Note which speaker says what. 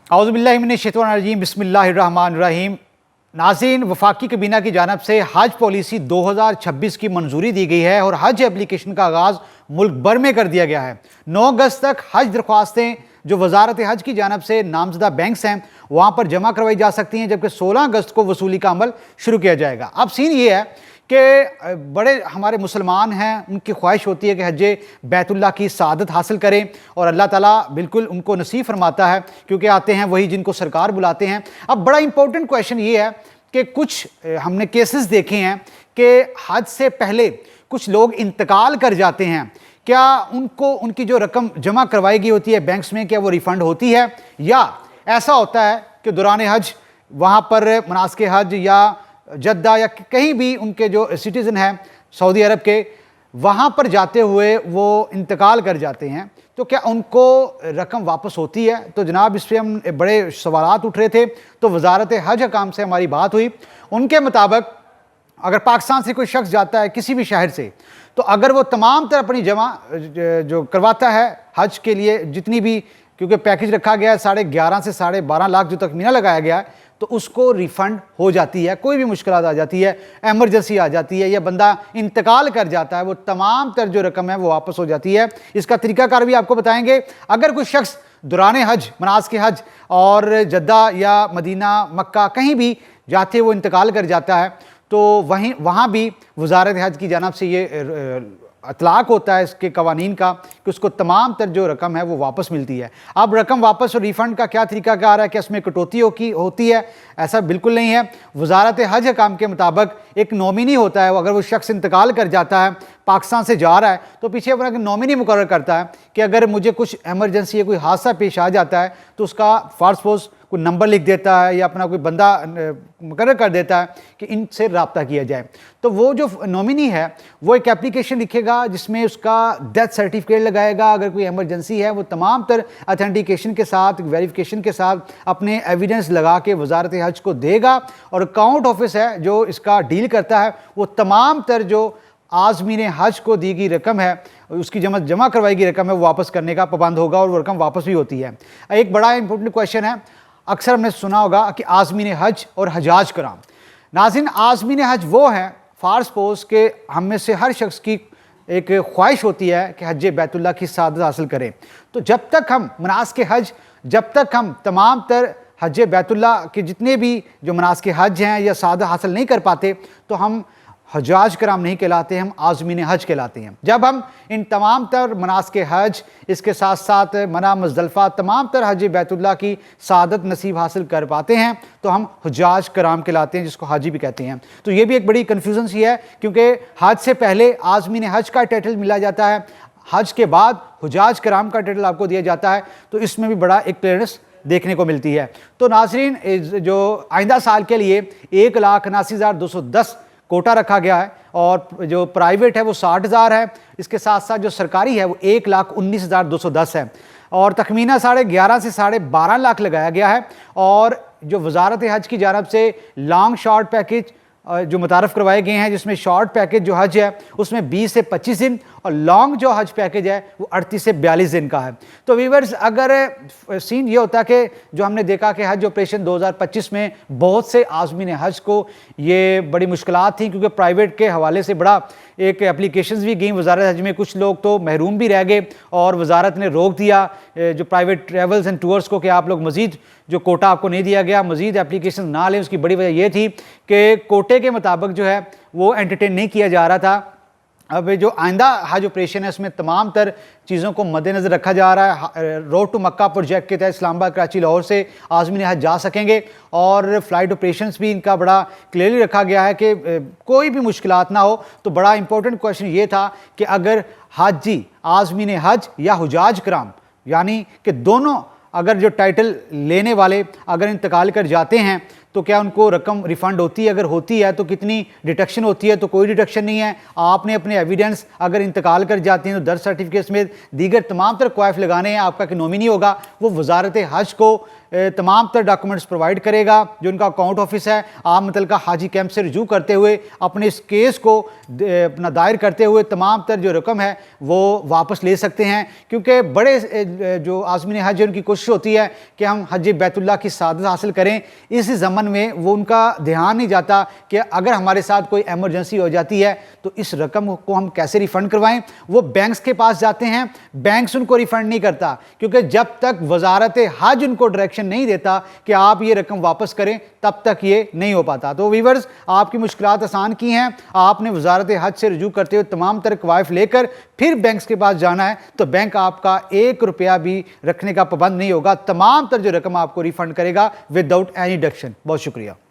Speaker 1: औज़ुबिल्लाहि मिनश्शैतानिर्रजीम बिस्मिल्लाहिर्रहमानिर्रहीम। नाज़रीन, वफाकी काबीना की जानिब से हज पॉलिसी 2026 की मंजूरी दी गई है और हज एप्लीकेशन का आगाज़ मुल्क भर में कर दिया गया है। 9 अगस्त तक हज दरख्वास्तें जो वजारत हज की जानिब से नामजदा बैंक्स हैं वहाँ पर जमा करवाई जा सकती हैं, जबकि 16 अगस्त को वसूली का अमल शुरू किया जाएगा। अब सीन ये है कि बड़े हमारे मुसलमान हैं, उनकी ख्वाहिश होती है कि हज बैतुल्लाह की सआदत हासिल करें और अल्लाह ताला बिल्कुल उनको नसीब फरमाता है, क्योंकि आते हैं वही जिनको सरकार बुलाते हैं। अब बड़ा इंपॉर्टेंट क्वेश्चन ये है कि कुछ हमने केसेस देखे हैं कि हज से पहले कुछ लोग इंतकाल कर जाते हैं, क्या उनको उनकी जो रकम जमा करवाई गई होती है बैंक्स में, क्या वो रिफ़ंड होती है, या ऐसा होता है कि दौरान हज वहाँ पर मनासिक हज या जद्दा या कहीं भी उनके जो सिटीज़न हैं सऊदी अरब के, वहाँ पर जाते हुए वो इंतकाल कर जाते हैं, तो क्या उनको रकम वापस होती है? तो जनाब, इस पर हम बड़े सवालात उठ रहे थे। तो वजारत हज हकाम से हमारी बात हुई। उनके मुताबिक अगर पाकिस्तान से कोई शख्स जाता है किसी भी शहर से, तो अगर वो तमाम तरह अपनी जमा जो करवाता है हज के लिए, जितनी भी, क्योंकि पैकेज रखा गया है 11.5 से 12.5 लाख जो तखमीना लगाया गया है, तो उसको रिफ़ंड हो जाती है। कोई भी मुश्किलात आ जाती है, एमरजेंसी आ जाती है या बंदा इंतकाल कर जाता है, वो तमाम तर जो रकम है वो वापस हो जाती है। इसका तरीकाकार भी आपको बताएंगे। अगर कोई शख्स दौरान हज, मनासिक हज और जद्दा या मदीना, मक्का कहीं भी जाते वो इंतकाल कर जाता है, तो वहाँ भी वजारत हज की जानिब से ये इतलाक होता है इसके कवानीन का कि उसको तमाम तर जो रकम है वो वापस मिलती है। अब रकम वापस और रिफ़ंड का क्या तरीकाकार है, क्या इसमें कटौती होती है? ऐसा बिल्कुल नहीं है। वजारत हज हकाम के मुताबिक एक नॉमिनी होता है, अगर वो शख्स इंतकाल कर जाता है, पाकिस्तान से जा रहा है, तो पीछे अपना नॉमिनी मुकर्रर करता है कि अगर मुझे कुछ एमरजेंसी या कोई हादसा पेश आ जाता है तो उसका फॉर सपोज कोई नंबर लिख देता है या अपना कोई बंदा मुकर्रर कर देता है कि इनसे रब्ता किया जाए। तो वो जो नॉमिनी है वो एक एप्लीकेशन लिखेगा जिसमें उसका डेथ सर्टिफिकेट लगाएगा। अगर कोई एमरजेंसी है वो तमाम तर अथेंटिकेशन के साथ, वेरिफिकेशन के साथ अपने एविडेंस लगा के वजारत हज को देगा, और अकाउंट ऑफिस है जो इसका डील करता है, वो तमाम तर जो आज़मीन हज को दी गई रकम है, उसकी जमा करवाई गई रकम है, वो वापस करने का पाबंद होगा और वो रकम वापस भी होती है। एक बड़ा इंपॉर्टेंट क्वेश्चन है, अक्सर हमने सुना होगा कि आज़मीन हज और हजाज कराम। नाज़रीन, आज़मीन हज वो है, फॉर सपोज के हम में से हर शख्स की एक ख्वाहिश होती है कि हज बैतुल्लाह की सआदत हासिल करें। तो जब तक हम मनासिक हज, जब तक हम तमाम तर हज बैतुल्लाह के जितने भी जो मनासिक हज हैं या सआदत हासिल नहीं कर पाते, तो हम हजाज कराम नहीं कहलाते, हम आज़मीन हज कहलाते हैं। जब हम इन तमाम तर मनासिक हज, इसके साथ साथ मना, मुज़दलिफ़ा, तमाम तर हज बैतुल्लाह की सआदत नसीब हासिल कर पाते हैं, तो हम हजाज कराम कहलाते हैं, जिसको हाजी भी कहते हैं। तो ये भी एक बड़ी कन्फ्यूज़न सी है, क्योंकि हज से पहले आज़मीन हज का टाइटल मिला जाता है, हज के बाद हजाज कराम का टाइटल आपको दिया जाता है। तो इसमें भी बड़ा एक क्लियरेंस देखने को मिलती है। तो नाज़रीन, जो आइंदा साल के लिए 1,79,210 कोटा रखा गया है, और जो प्राइवेट है वो 60,000 है, इसके साथ साथ जो सरकारी है वो 1,19,210 है, और तखमीना 11.5 से 12.5 लाख लगाया गया है। और जो वजारत हज की जानिब से लॉन्ग शॉर्ट पैकेज जो मुतारफ़ करवाए गए हैं, जिसमें शॉर्ट पैकेज जो हज है उसमें 20 से 25 दिन, और लॉन्ग जो हज पैकेज है वो 38 से 42 दिन का है। तो व्यूअर्स, अगर सीन ये होता कि जो हमने देखा कि हज ऑपरेशन 2025 में बहुत से आज़मीन हज को ये बड़ी मुश्किलात थी, क्योंकि प्राइवेट के हवाले से बड़ा एक एप्लीकेशंस भी गई वजारत हज में, कुछ लोग तो महरूम भी रह गए, और वजारत ने रोक दिया जो प्राइवेट ट्रैवल्स एंड टूर्स को कि आप लोग मज़ीद जो कोटा आपको नहीं दिया गया, मज़ीद एप्लीकेशन ना लें। उसकी बड़ी वजह यह थी कि कोटे के मुताबिक जो है वो एंटरटेन नहीं किया जा रहा था। अब जो आइंदा हज ऑपरेशन है उसमें तमाम तर चीज़ों को मद्देनज़र रखा जा रहा है। रोड टू मक्का प्रोजेक्ट के तहत इस्लामाबाद, कराची, लाहौर से आज़मीन हज जा सकेंगे, और फ़्लाइट ऑपरेशंस भी इनका बड़ा क्लियरली रखा गया है कि कोई भी मुश्किलात ना हो। तो बड़ा इंपॉर्टेंट क्वेश्चन ये था कि अगर हाजी आज़मीन हज या हुजाज कराम, यानी कि दोनों अगर जो टाइटल लेने वाले अगर इंतकाल कर जाते हैं, तो क्या उनको रकम रिफ़ंड होती है? अगर होती है तो कितनी डिडक्शन होती है? तो कोई डिडक्शन नहीं है। आपने अपने एविडेंस अगर इंतकाल कर जाते हैं तो दर्ज सर्टिफिकेट्स में दीगर तमाम तरह क्वाइफ लगाने हैं। आपका कि नॉमिनी होगा वो वजारत हज को तमाम तर डॉक्यूमेंट्स प्रोवाइड करेगा। जो उनका अकाउंट ऑफिस है, आप मुतलका हाजी कैंप से रजू करते हुए अपने इस केस को अपना दायर करते हुए तमाम तर जो रकम है वो वापस ले सकते हैं, क्योंकि बड़े जो आज़मीन हज है उनकी कोशिश होती है कि हम हज बैतुल्लाह की सादत हासिल करें। इस ज़मन में वो उनका ध्यान नहीं जाता कि अगर हमारे साथ कोई एमरजेंसी हो जाती है तो इस रकम को हम कैसे रिफ़ंड करवाएं। वो बैंक्स के पास जाते हैं, बैंक्स उनको रिफ़ंड नहीं करता, क्योंकि जब तक वजारत हज उनको डायरेक्शन नहीं देता कि आप ये रकम वापस करें तब तक ये नहीं हो पाता। तो वीवर्स, आपकी मुश्किलात आसान की हैं। आपने वजारत हज से रजू करते हुए तमाम तरह कवायफ लेकर फिर बैंक्स के पास जाना है, तो बैंक आपका 1 रुपया भी रखने का पाबंद नहीं होगा। तमाम तर जो रकम आपको रिफ़ंड करेगा विदाउट एनी डिडक्शन। बहुत शुक्रिया।